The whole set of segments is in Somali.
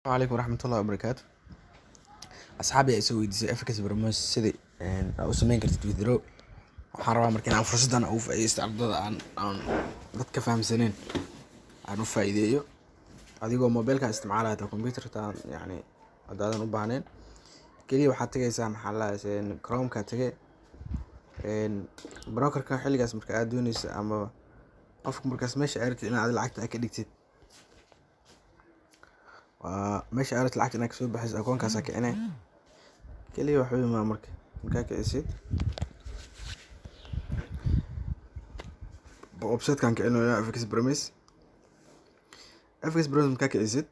عليكم ورحمة الله وبركاته. أصحابي ay soo weydiisay Africa's Promise sidii u samayn kartid withdraw. Waxaan rabaa markii aan fursadan ugu faa'iideysto ardada aan dadka fahamsaneen aan u faa'iideeyo adigoo mobilka isticmaalaya ta computerta yani hadaadan u baahnayn kaliya waxaad tagaysaa maxaa la dhahaa Chrome ka tagay brokerka xilligaas marka aad doonayso ama qofka markaas meesha ay rabtid inaad lacagta ka dhigtid meesha aad lacagta inaad kasoo bixiso akoonkaas ka inay kaliya wax weyn ma markaa ka isid website kan ka inay Africa's Promise markaa ka isid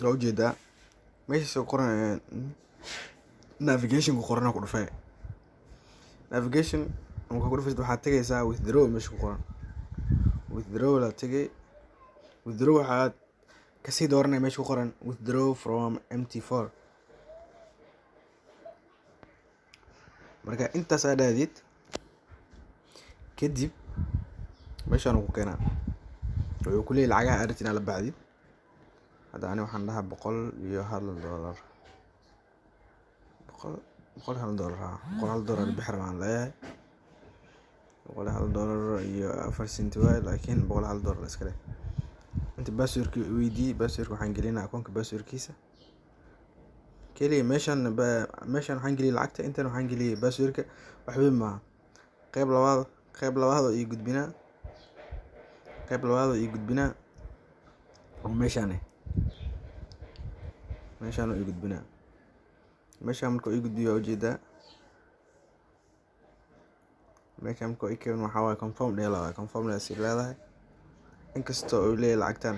loo jeedaa meesha soo qoran navigation ku qoran ku dhufay navigation markaa ku dhufaysid waxaad tagaysaa withdraw meesha ku qoran withdraw la tagay withdraw waxaad kasii dooranay meesha ku qoran withdraw from MT4 marka intaas aad aadid kadib meeshaan ku keenaa wuxuu ku leeyahay lacagaha aad inaad la baxdid hadda ani waxaan dhahaa $101 $101 bixir baan leeyahay $101 iyo 4 senti waay laakiin $101 iska leh inta password weydii password waxaan gelinaa akoonka passwordkiisa kaliya meeshaan waxaan geliyay lacagta intan waxaan geliyay passwordka wax weyn ma qayb labaad oo ii gudbinaa oo meeshaan oo ii gudbinaa meeshaan markuu ii gudbiyo ujeedaa meeshaan markuu ii keenay waxa waay confirm si leedahay inkastoo uu leeyahay lacagtan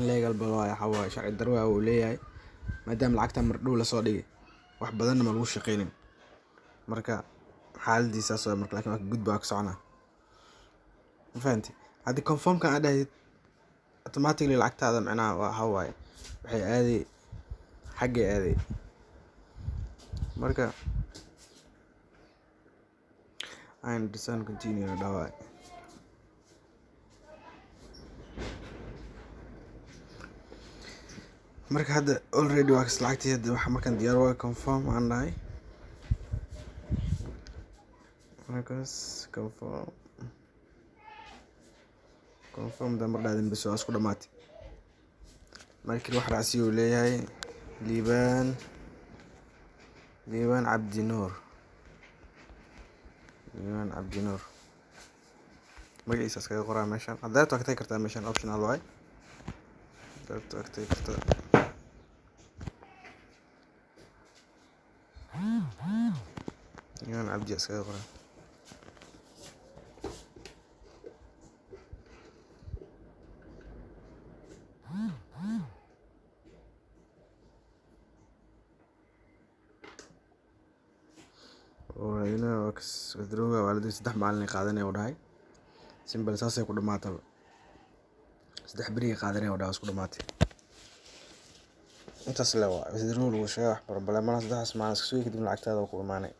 legal waxa waay sharci darro uu leeyahay maadaama lacagtan mar dhow la soo dhigay wax badan ma lagu shaqeeynin marka xaaladiisa soo marka laakiin wax gudbaa ka soconaa ma fahanti hadii confirm kan aad dhahdid automatically lacagtaada macnaha waxa waay waxay aaday xagee aaday marka I understand continue na dhawaay marka hadda already waa kas lacagtii hadda waxa markaan diyaar waa confirm aan dhahay markaas confirm da mar dhaadin biso isku dhamaatay markii wax raacsi uu leeyahay liibaan cabdi nuur magaciisa iskaga qoraa meeshaan haddaad tagtay kartaa meeshaan optional waay tagtay kartaa liibaan cabdi iskaga qoraa withdrawga waalidii 3 maalin qaadanay oo dhahay simple saasay ku dhamaatay 3 bari qaadanay oo dhahay isku dhamaatay intaas la waa withdrawga lagu sheegay wax problem ma 3 maalin isku soo kadib lacagtaada ku imaanay